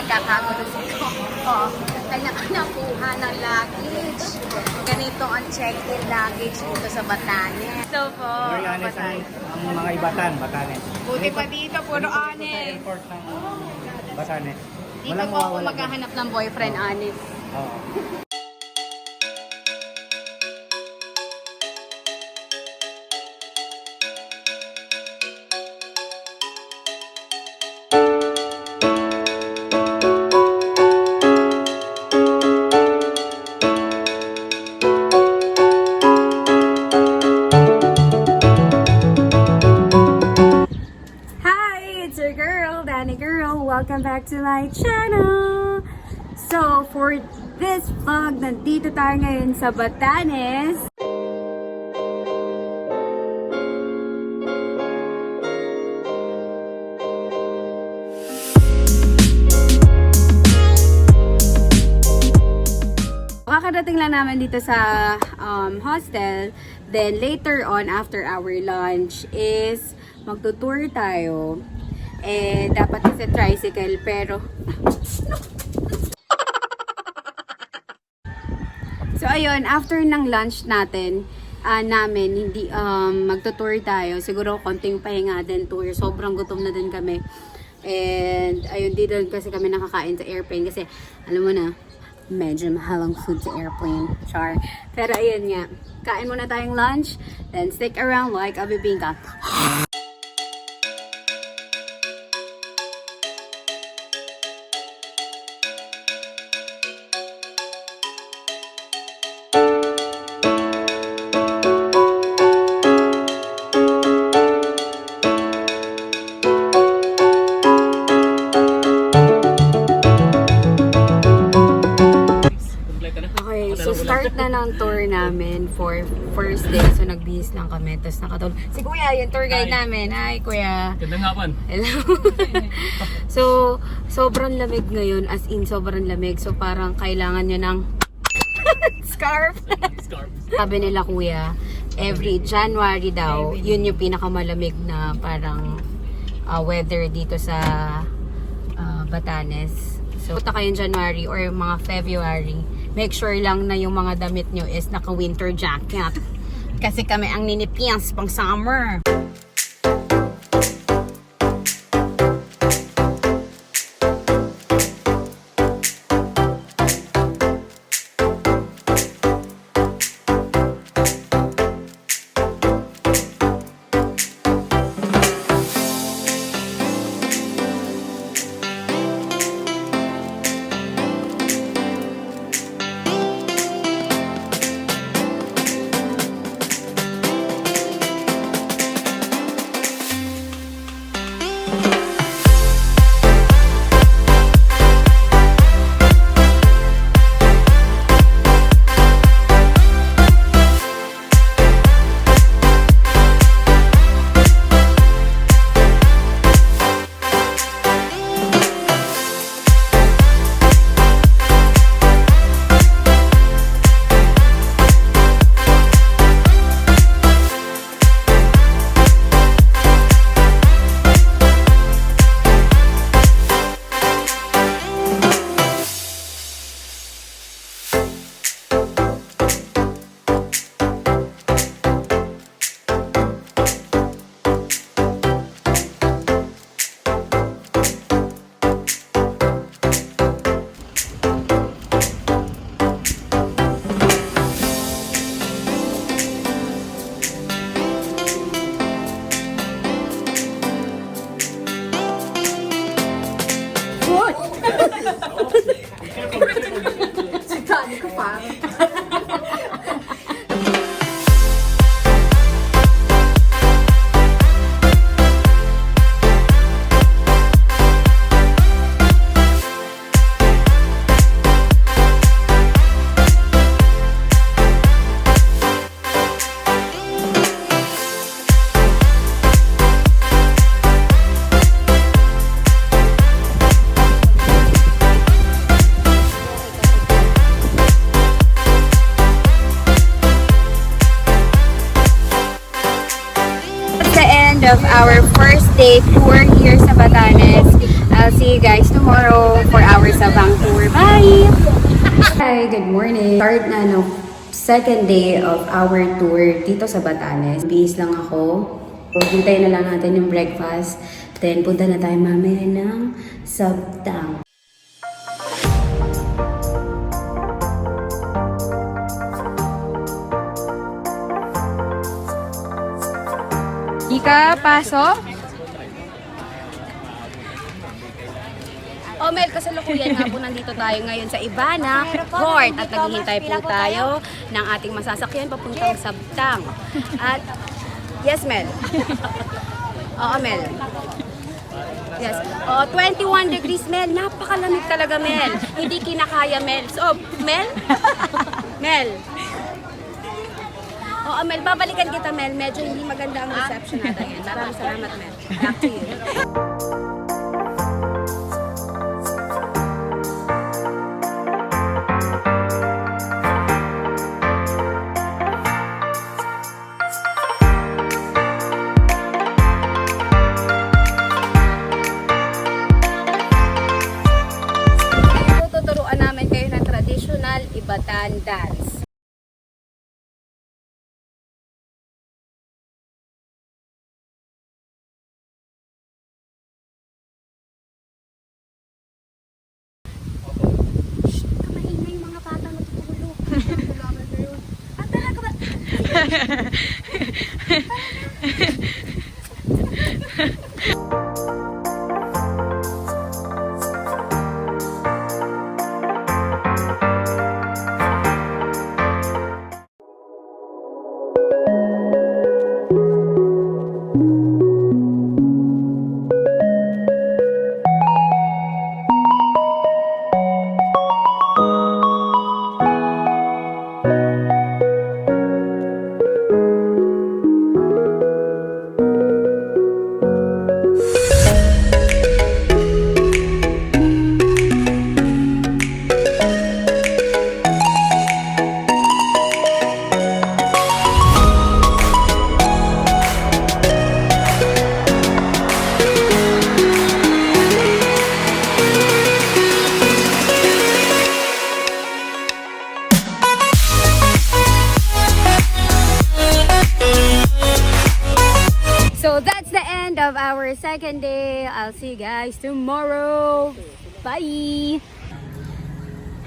nagkakagulo si Coco. Kanya ka nakuha ng luggage. Ganito ang check-in luggage dito sa Batanes. So po, Batanes. Ang mga ibatan, Batanes. Buti pa dito, puro honest. Sa airport ng Batanes. Dito po ako maghahanap ng boyfriend, honest. Oo. Welcome back to my channel! So, for this vlog, nandito tayo ngayon sa Batanes. Kakadating lang namin dito sa hostel. Then, later on, after our lunch, is magtutour tayo. Eh, dapat sa tricycle, pero so ayun, after ng lunch natin namin, hindi magtutour tayo, siguro konting pahinga din tour, sobrang gutom na din kami. And ayun, di doon kasi kami nakakain sa airplane kasi alam mo na, medyo mahal ang food sa airplane, char. Pero ayun nga, kain muna tayong lunch, then stick around like a bibingka. So start na ng tour namin for first day. So nagbihis lang kami. Tapos nakatulog. Si Kuya, yung tour guide namin. Hi Kuya. Gandang hapon. Hello. So sobrang lamig ngayon. As in sobrang lamig. So parang kailangan nyo ng scarf. Sabi nila Kuya, every January daw, yun yung pinakamalamig na parang weather dito sa Batanes. So punta kayong January or mga February, make sure lang na yung mga damit nyo is naka-winter jacket. Kasi kami ang ninipians pang summer. Sitali ko pa. Of our first day tour here sa Batanes. I'll see you guys tomorrow for our our Sabang tour. Bye! Hi, good morning. Start na second day of our tour dito sa Batanes. Bihis lang ako. So, hintayin na lang natin yung breakfast. Then, punta na tayo mamaya ng Sabtang. Ika, pasok. Mel, kasalukuyan nga po nandito tayo ngayon sa Ibana Port at naghihintay po tayo ng ating masasakyan papuntang Sabtang. At, yes Mel. Oo Mel. Yes. 21 degrees Mel. Napakalamig talaga Mel. Hindi kinakaya Mel. So, Mel? Mel. Oo Mel, babalikan kita Mel. Medyo hindi maganda ang reception natin. Maraming salamat Mel. Back to you. Tuturuan namin kayo ng traditional Ibatan dance. Maingay mga bata natutulog. Ah, talaga ba? So that's the end of our second day. I'll see you guys tomorrow. Bye!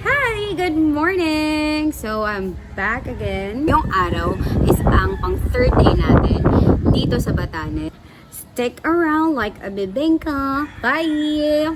Hi! Good morning! So I'm back again. Yung araw is ang pang third day natin dito sa Batanes. Stick around like a bibingka. Bye!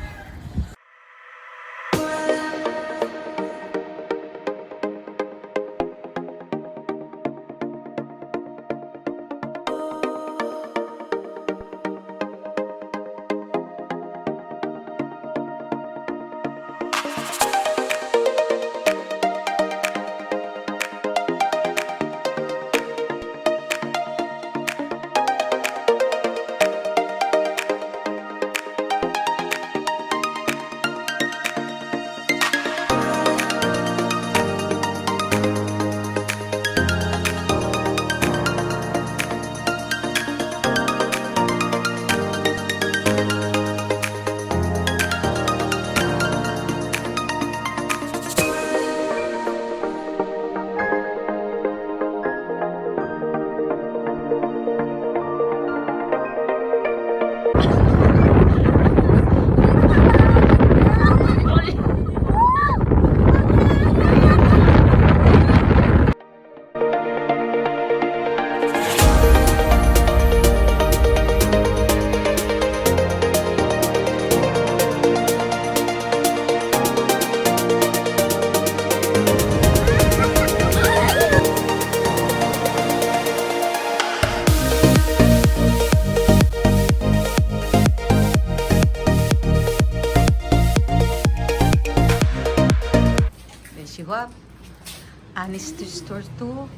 Anis to store to.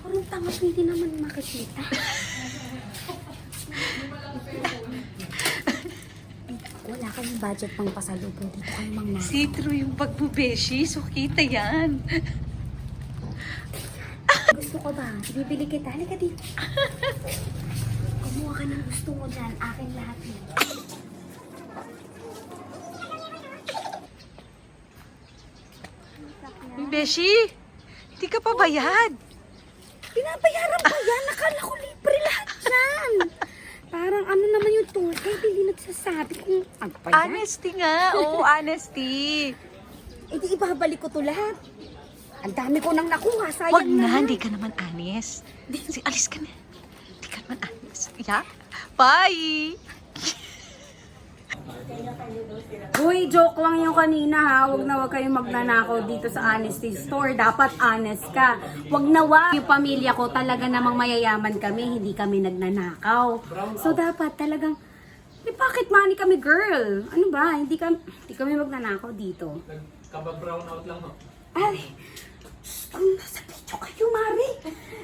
Parang tanga, pwede naman makikita. Wala kayong budget pang pasalubong dito kayo mga See-through yung pagbubeshi, so kita yan. Gusto ko ba? Bibili kita. Halika dito. Kumuha ka ng gusto mo dyan. Akin lahat yun. Beshi, hindi ka pa bayad. Pinabayaran pa yan. Nakala ko libre lahat yan. Parang ano naman yung tour guide, hindi nagsasabi kung ano pa yan. Honesty nga. Oo, honesty. Eh di ibabalik ko to lahat. Ang dami ko nang nakuha, sayang Wag na, naman. hindi ka naman honest. Alis ka na. Hindi ka naman honest. Yeah? Bye! Uy, joke lang yung kanina ha. Wag kayong magnanakaw dito sa honesty store. Dapat honest ka. Wag na wag. Yung pamilya ko talaga namang mayayaman kami. Hindi kami nagnanakaw. So dapat talagang, pocket money kami, girl. Ano ba? Hindi kami magnanakaw dito. Kaba-brown out lang ho. Ay, ang nasa video kayo, Mari.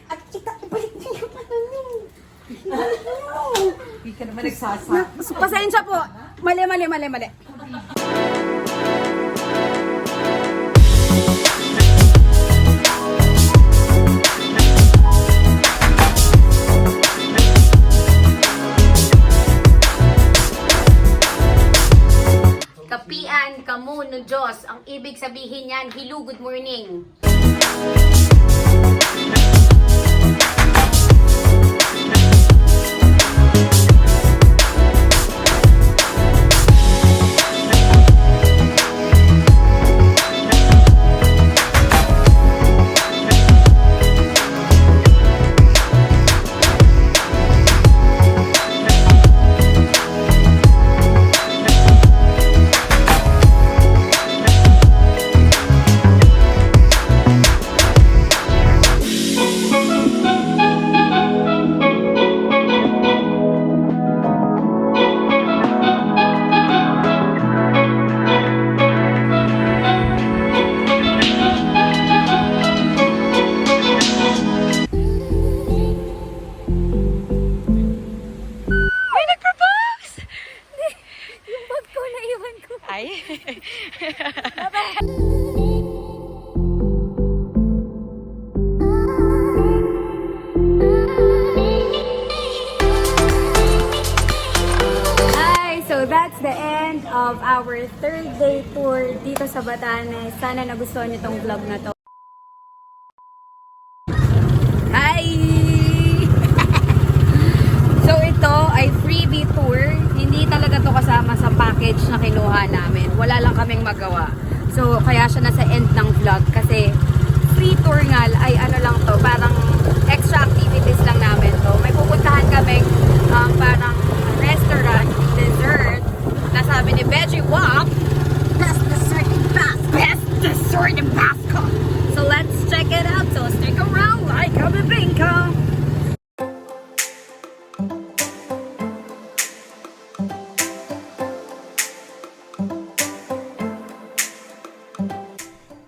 At ibalik niyo yung ano niyo. Ibalik niyo. Hindi ka naman nagsasa. Pasensya po. Mali. Kapian, kamu, no Diyos. Ang ibig sabihin niyan, hello, good morning. Ay. Hi! So that's the end of our third day tour dito sa Batanes. Sana nagustuhan niyo tong vlog na to. Hi! So ito ay freebie tour. Hindi talaga to kasama sa package na kinuha namin. Wala lang kaming magawa. So kaya siya nasa end ng vlog kasi free tour nga ay ano lang to, parang extra activities lang namin to. May pupuntahan kaming parang restaurant, dessert, na sabi ni Veggie Wap, best dessert in Basco. Best dessert in Basco. So let's check it out. So stick around like a bibingka.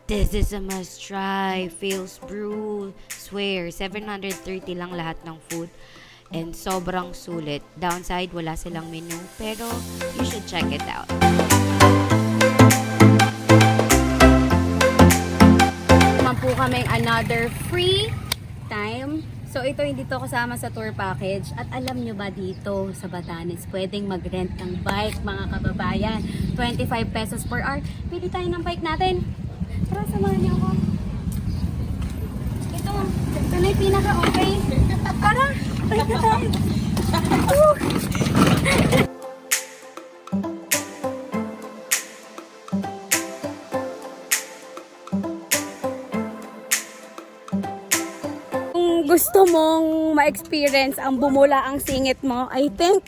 This is a must try. Feels brew. Swear, 730 lang lahat ng food. And sobrang sulit. Downside, wala silang menu. Pero you should check it out. Naman po kaming another free time. So ito hindi to kasama sa tour package. At alam nyo ba dito sa Batanes, pwedeng mag-rent ng bike mga kababayan. 25 pesos per hour. Pili tayo ng bike natin. Tara, samahan niyo ako. Ito na yung pinaka-okay. Tara, bike na tayo. Kung gusto mong ma-experience ang bumula ang singit mo, I think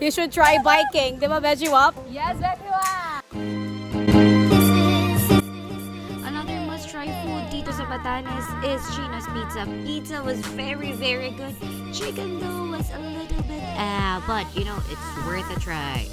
you should try biking. Di ba, Veggie Wap? Yes, everyone! Another must-try food dito sa Batanes is Chino's Pizza. Pizza was very, very good. Chicken though was a little bit but you know, it's worth a try.